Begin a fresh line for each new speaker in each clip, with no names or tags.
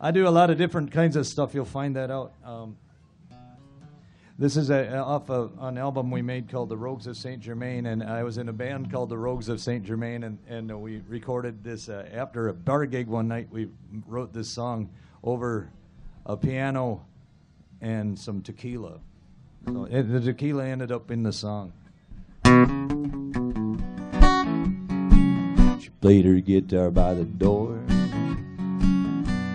I do a lot of different kinds of stuff. You'll find that out. This is off an album we made called The Rogues of St Germain, and I was in a band called The Rogues of St Germain, and we recorded this after a bar gig one night. We wrote this song over a piano and some tequila. So the tequila ended up in the song. She played her guitar by the door,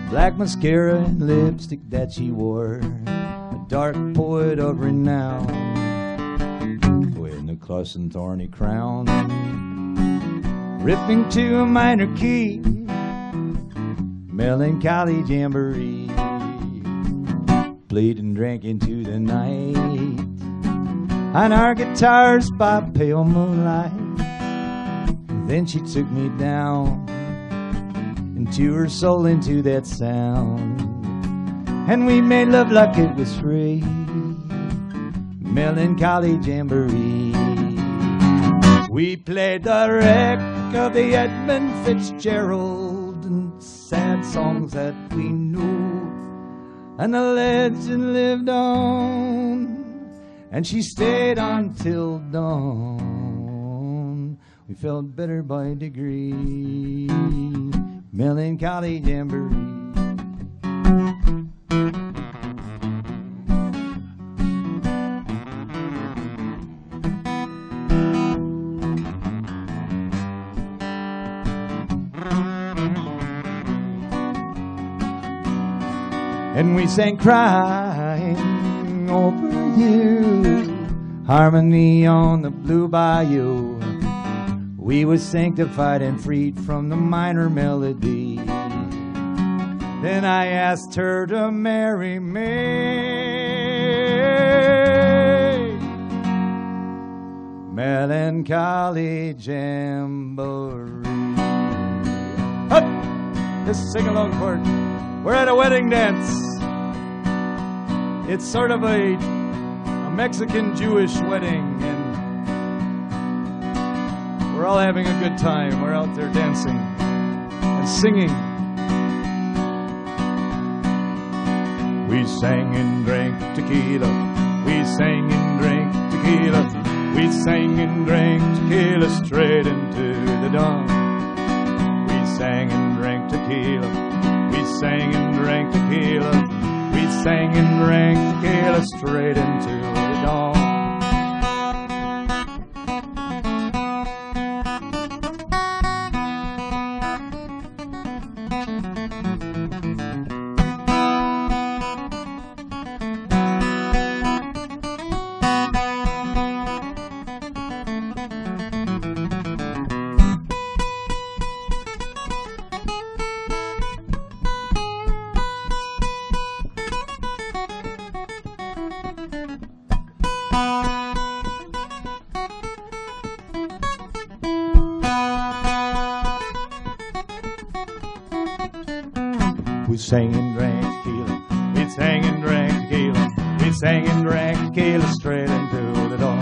black mascara and lipstick that she wore, a dark poet of renown, wearing a cross and thorny crown, ripping to a minor key, melancholy jamboree, played and drank into the night on our guitars by pale moonlight. Then she took me down into her soul, into that sound, and we made love like it was free, melancholy jamboree. We played the wreck of the Edmund Fitzgerald and sad songs that we knew, and the legend lived on, and she stayed until dawn. We felt better by degree, melancholy jamboree. And we sang crying over you, harmony on the blue bayou. We were sanctified and freed from the minor melody. Then I asked her to marry me. Melancholy jamboree. Hup! This sing-along part. We're at a wedding dance. It's sort of a Mexican-Jewish wedding, and we're all having a good time. We're out there dancing and singing. We sang and drank tequila. We sang and drank tequila. We sang and drank tequila straight into the dawn. We sang and drank tequila. We sang and drank tequila. We sang and drank tequila straight into the dawn. We sang and drank tequila. We sang and drank tequila. We sang and drank tequila straight into the dawn.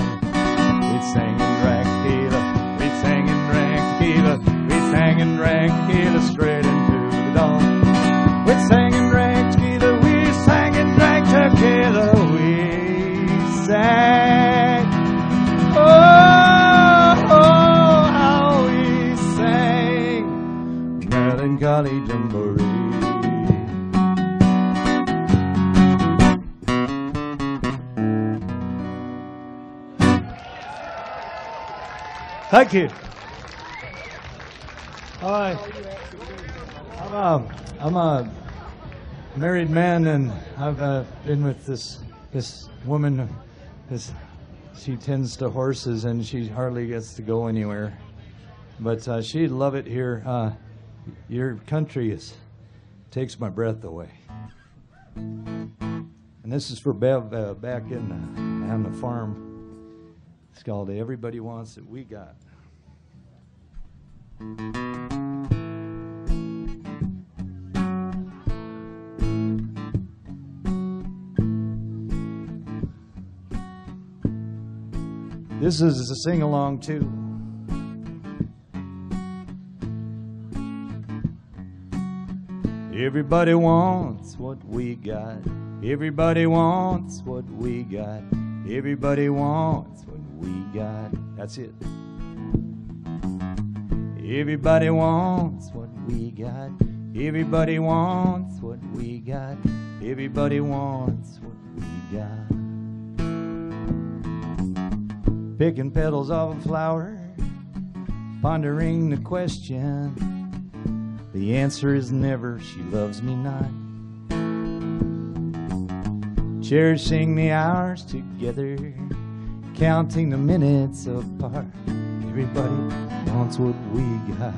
We sang and drank tequila. We sang and drank tequila. We sang and drank tequila straight into the dawn. We sang and drank tequila. We sang and drank tequila. We sang. Oh, how we sang. Melancholy jamboree. Thank you. Hi. I'm a married man, and I've been with this woman. She tends to horses, and she hardly gets to go anywhere. But she'd love it here. Your country takes my breath away. And this is for Bev back on the farm. It's called Everybody Wants It We Got. This is a sing-along too. Everybody wants what we got. Everybody wants what we got. Everybody wants what we got. That's it. Everybody wants what we got. Everybody wants what we got. Everybody wants what we got. Picking petals off a flower, pondering the question. The answer is never, she loves me not. Cherishing the hours together, counting the minutes apart. Everybody wants what we got.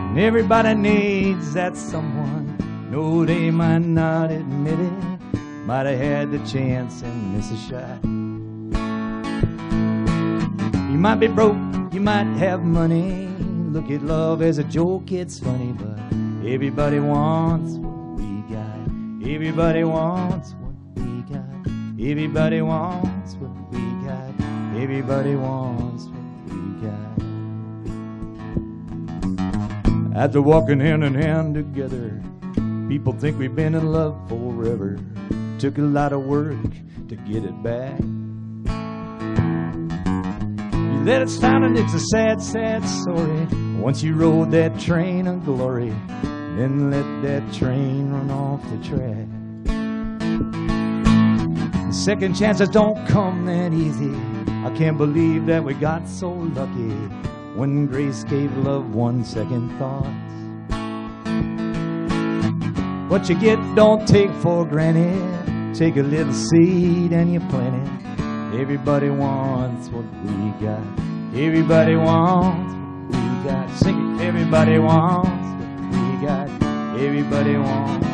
And everybody needs that someone. No, they might not admit it. Might have had the chance and miss a shot. You might be broke, you might have money. Look at love as a joke, it's funny, but everybody wants what we got. Everybody wants what we got. Everybody wants what we got. Everybody wants what we got. After walking hand in hand together, people think we've been in love forever. Took a lot of work to get it back. You let it stand and it's a sad, sad story. Once you rode that train of glory, then let that train run off the track. Second chances don't come that easy. I can't believe that we got so lucky when grace gave love one second thought. What you get, don't take for granted. Take a little seed and you plant it. Everybody wants what we got. Everybody wants what we got. Sing it. Everybody wants what we got. Everybody wants.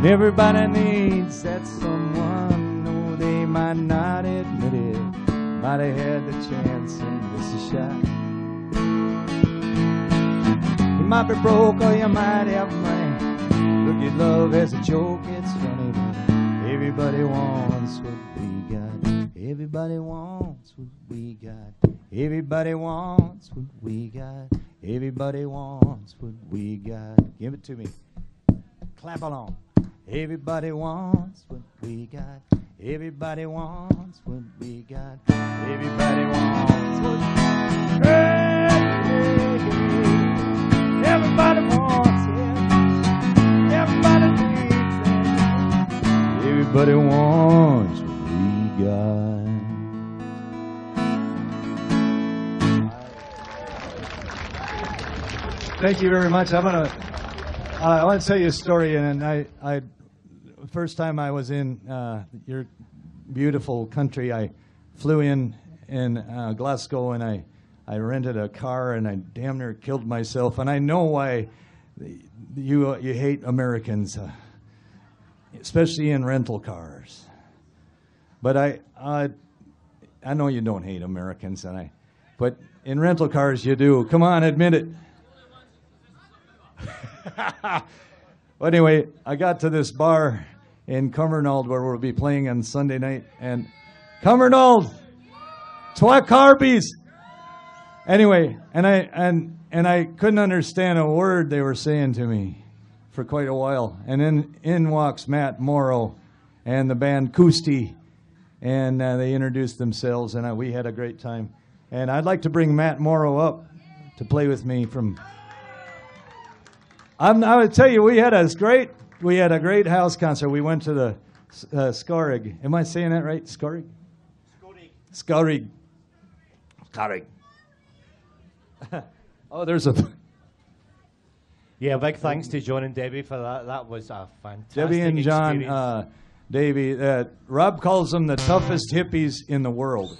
Everybody needs that someone. No, they might not admit it. Might have had the chance and missed a shot. You might be broke or you might have money. Look at love as a joke, it's funny, but everybody wants what we got. Everybody wants what we got. Everybody wants what we got. Everybody wants what we got. Give it to me. Clap along. Everybody wants what we got. Everybody wants what we got. Everybody wants what we got. Everybody wants it. Everybody needs it. Everybody wants what we got. Thank you very much. I want to tell you a story, and I first time I was in your beautiful country, I flew in Glasgow, and I rented a car, and I damn near killed myself. And I know why you hate Americans, especially in rental cars. But I know you don't hate Americans, but in rental cars you do. Come on, admit it. Well, anyway, I got to this bar in Cumbernauld where we'll be playing on Sunday night, and Cumbernauld, twa carbies. Anyway, and I couldn't understand a word they were saying to me for quite a while. And then in walks Matt Morrow and the band Coosty, and they introduced themselves, and we had a great time. And I'd like to bring Matt Morrow up to play with me from. I would tell you, we had a great house concert. We went to the Scorig. Am I saying that right? Scorig? Scorig. Oh, there's a.
Yeah, big thanks to John and Debbie for that. That was a fantastic
Debbie and John,
experience.
Davey. Rob calls them the toughest hippies in the world.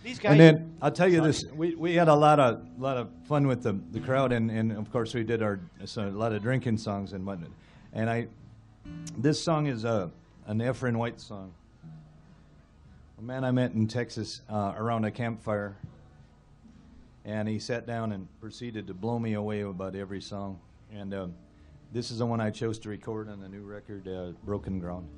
These guys.
And then I'll tell you this: we had a lot of fun with the crowd, and of course we did a lot of drinking songs and whatnot. And This song is an Ephraim White song. A man I met in Texas around a campfire, and he sat down and proceeded to blow me away about every song. And this is the one I chose to record on the new record, Broken Ground.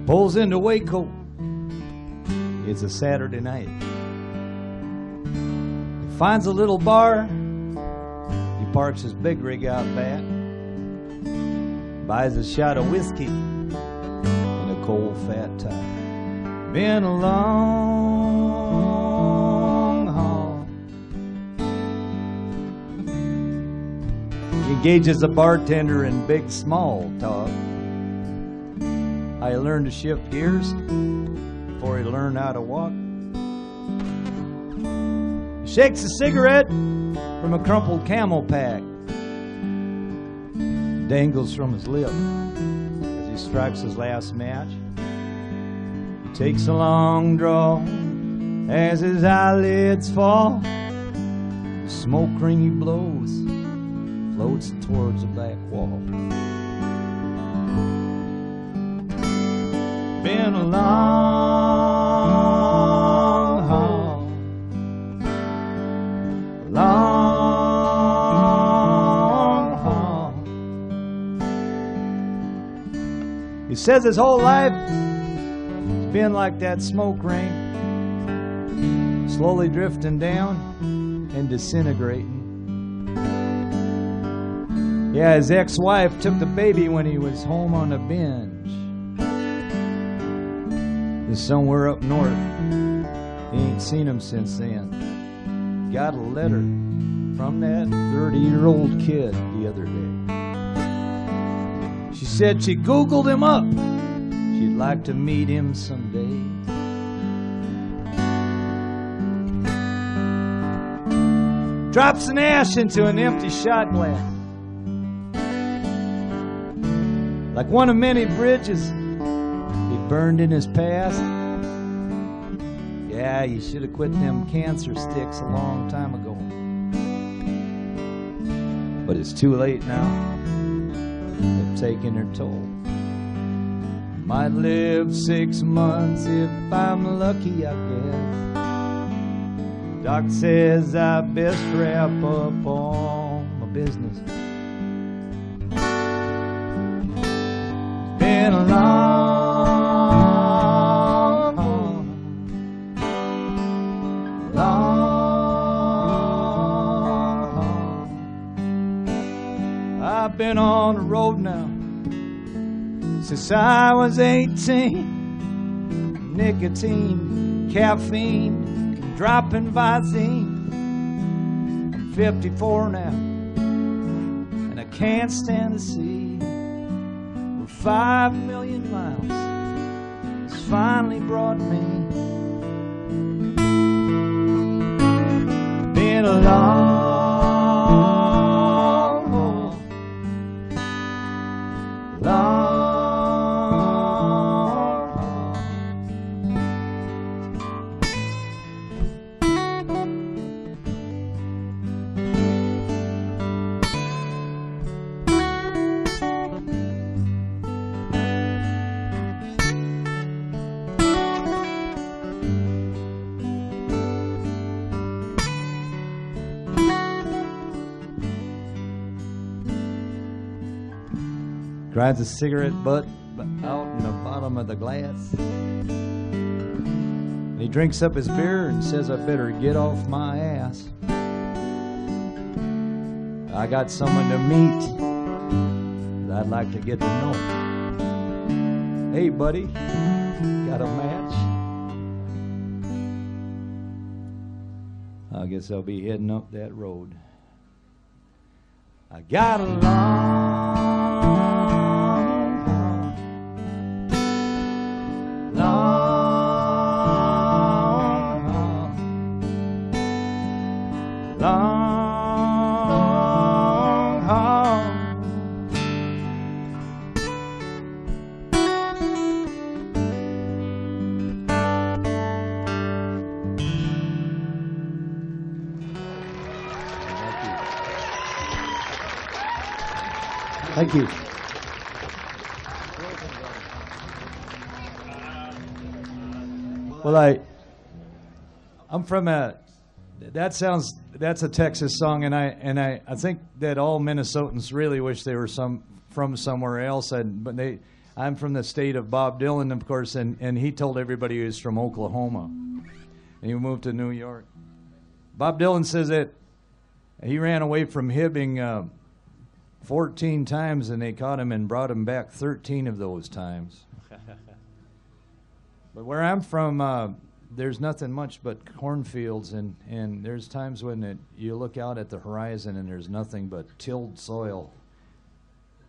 Pulls into Waco. It's a Saturday night. He finds a little bar. He parks his big rig out back. Buys a shot of whiskey and a cold fat tie. Been a long haul. He engages a bartender in big small talk. I learned to shift gears before he learned how to walk. He shakes a cigarette from a crumpled Camel pack. Dangles from his lip as he strikes his last match. He takes a long draw as his eyelids fall. The smoke ring he blows floats towards the back wall. Been a long haul, long haul. He says his whole life has been like that smoke ring, slowly drifting down and disintegrating. Yeah, his ex-wife took the baby when he was home on a binge. Somewhere up north, he ain't seen him since then. Got a letter from that 30-year-old kid the other day. She said she Googled him up. She'd like to meet him someday. Drops an ash into an empty shot glass. Like one of many bridges burned in his past. Yeah, you should have quit them cancer sticks a long time ago. But it's too late now. They've taken their toll. Might live 6 months if I'm lucky, I guess. Doc says I best wrap up all my business. It's been a long been on the road now since I was 18. Nicotine, caffeine, dropping Visine. I'm 54 now, and I can't stand to see where 5 million miles has finally brought me. Been a long Grinds a cigarette butt out in the bottom of the glass. And he drinks up his beer and says, I better get off my ass. I got someone to meet that I'd like to get to know. Hey, buddy, got a match? I guess I'll be heading up that road. I got a long haul, long haul, long haul. Thank you. Well, I'm from that's a Texas song, and I think that all Minnesotans really wish they were from somewhere else, I'm from the state of Bob Dylan, of course, and he told everybody he was from Oklahoma, and he moved to New York. Bob Dylan says that he ran away from Hibbing 14 times, and they caught him and brought him back 13 of those times. But where I'm from, there's nothing much but cornfields, and there's times when you look out at the horizon and there's nothing but tilled soil.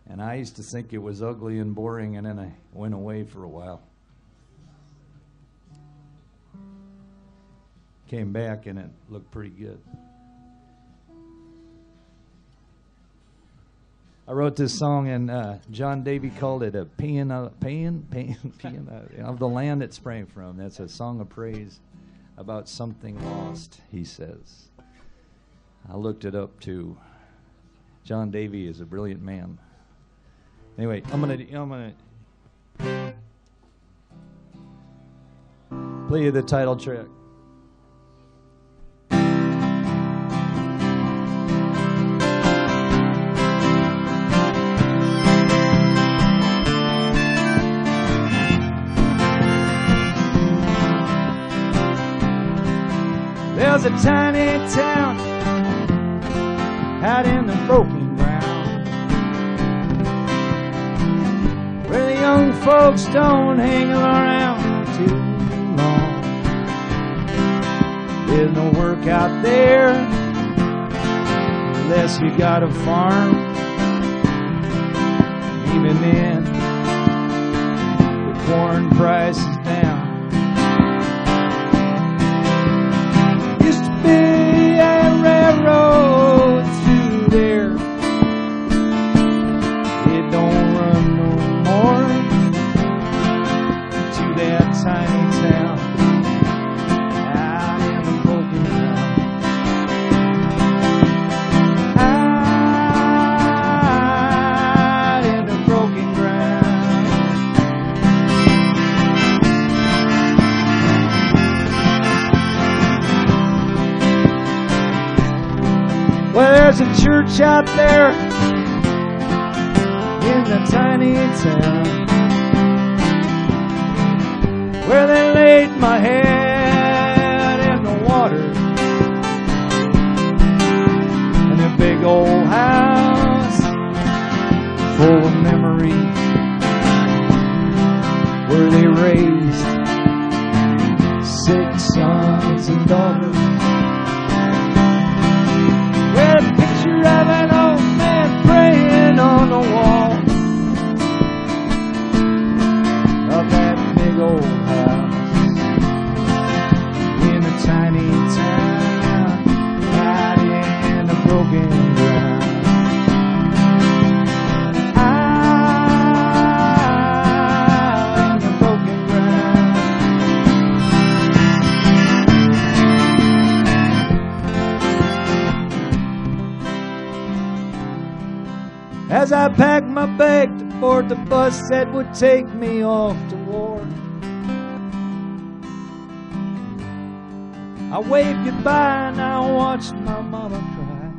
And I used to think it was ugly and boring, and then I went away for a while. Came back, and it looked pretty good. I wrote this song, and John Davy called it a paean of the land it sprang from. That's a song of praise about something lost, he says. I looked it up, too. John Davy is a brilliant man. Anyway, I'm gonna play you the title track. There's a tiny town out in the broken ground where the young folks don't hang around too long. There's no work out there unless you got a farm. Even then, the corn price is down. Be a railroad through there. It don't run no more to that tiny town out in the broken ground. Out in the broken ground. Well, there's a church out there in the tiny town where they laid my head in the water, and a big old house full of memories where they raised 6 sons and daughters. With a picture of an old man praying on the wall of that big old house in a tiny town out in the broken ground. Out in the broken ground. As I packed my bag to board the bus that would take me off to war, I waved goodbye and I watched my mama cry.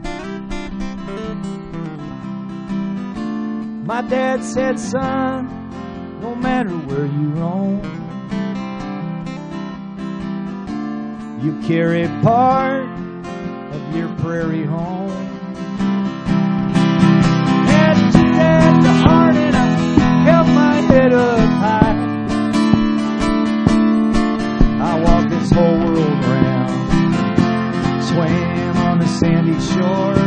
My dad said, son, no matter where you roam, you carry part of your prairie home. At the heart, and I held my head up high. I walked this whole world around, swam on the sandy shores,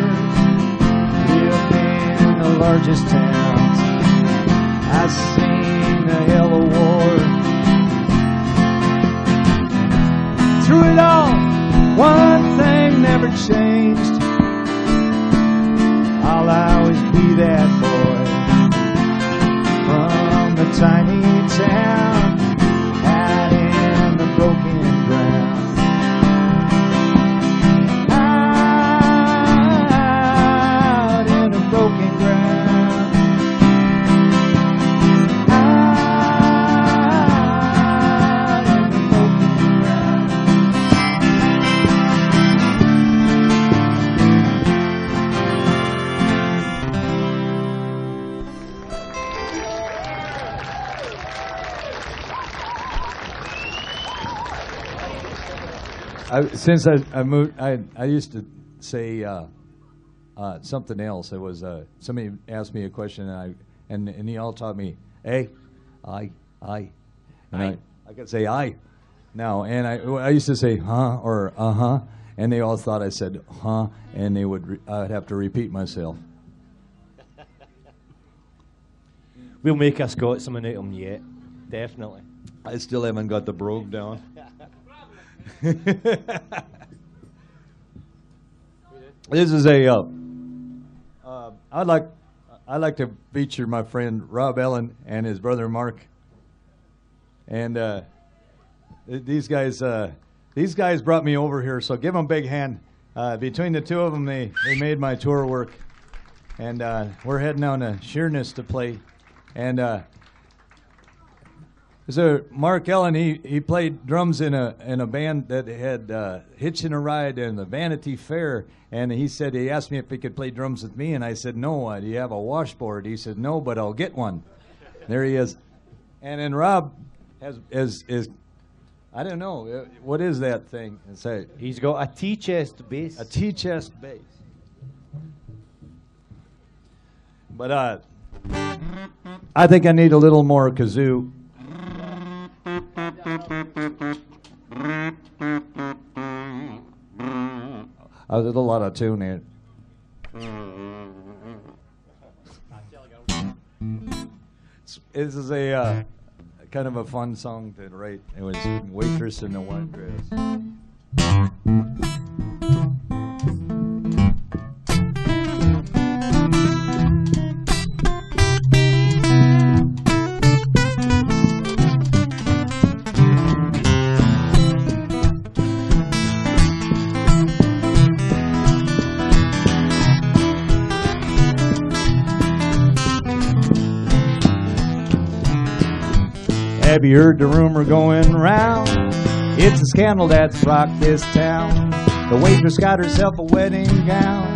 lived largest towns. I've seen a hell of war. Through it all, one thing never changed. I'll always be that boy from the tiny town out in the broken ground. Out in the broken ground. Out in the broken ground. Since I moved, I used to say something else. It was somebody asked me a question, and he all taught me, "Hey, I," and I could say "I" now, and I used to say "huh" or "uh-huh," and they all thought I said "huh," and I'd have to repeat myself.
We'll make a Scotsman out of him yet, definitely.
I still haven't got the brogue down. This is a. I'd like to feature my friend Rob Ellen and his brother Mark. And these guys brought me over here, so give them a big hand. Between the two of them, they made my tour work, and we're heading down to Sheerness to play. And so Mark Ellen, he played drums in a band that had Hitching a Ride and the Vanity Fair, and he asked me if he could play drums with me, and I said, "No, do you have a washboard?" He said, "No, but I'll get one." There he is. And then Rob is I don't know, what is that thing?
He's got a T-chest bass.
A T-chest bass. But I think I need a little more kazoo. There's a lot of tune in it. This is a kind of a fun song to write. It was Waitress in the White Dress. Have you heard the rumor going round? It's a scandal that's rocked this town. The waitress got herself a wedding gown.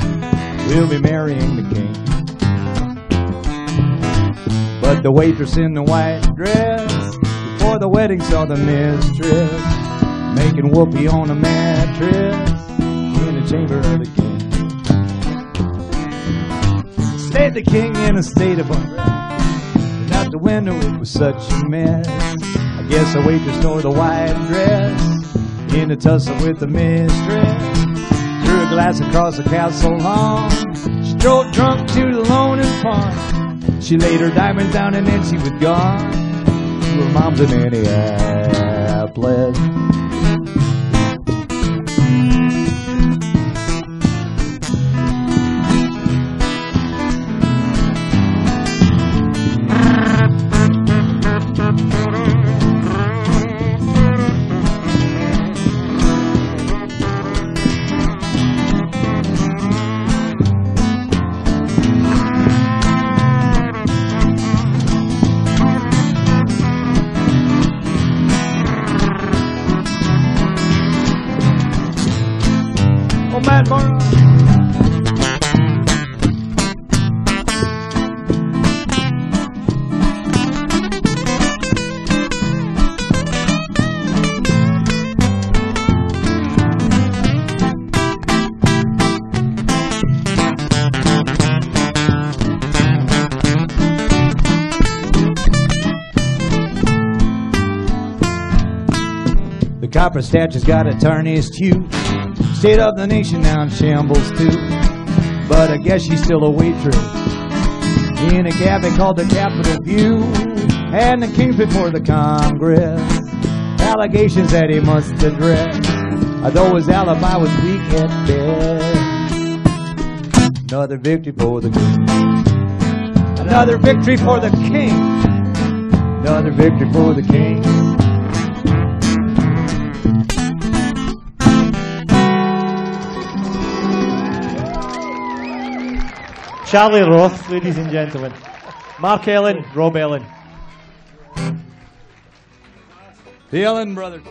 We'll be marrying the king. But the waitress in the white dress, before the wedding saw the mistress making whoopee on a mattress in the chamber of the king. Stayed the king in a state of undress. Out the window, it was such a mess. I guess the waitress tore the white dress in a tussle with the mistress. Threw a glass across the castle lawn. She drove drunk to the Lone and Pond. She laid her diamonds down and then she was gone to her mom's in Minneapolis. Morrow. The copper statue's got a tarnished hue. State of the nation now in shambles too. But I guess she's still a waitress in a cabin called the Capitol View, and the king's before the Congress. Allegations that he must address, although his alibi was weak at best. Another victory for the king. Another victory for the king. Another victory for the king.
Charlie Roth, ladies and gentlemen. Mark Ellen, Rob Ellen.
The Ellen brothers.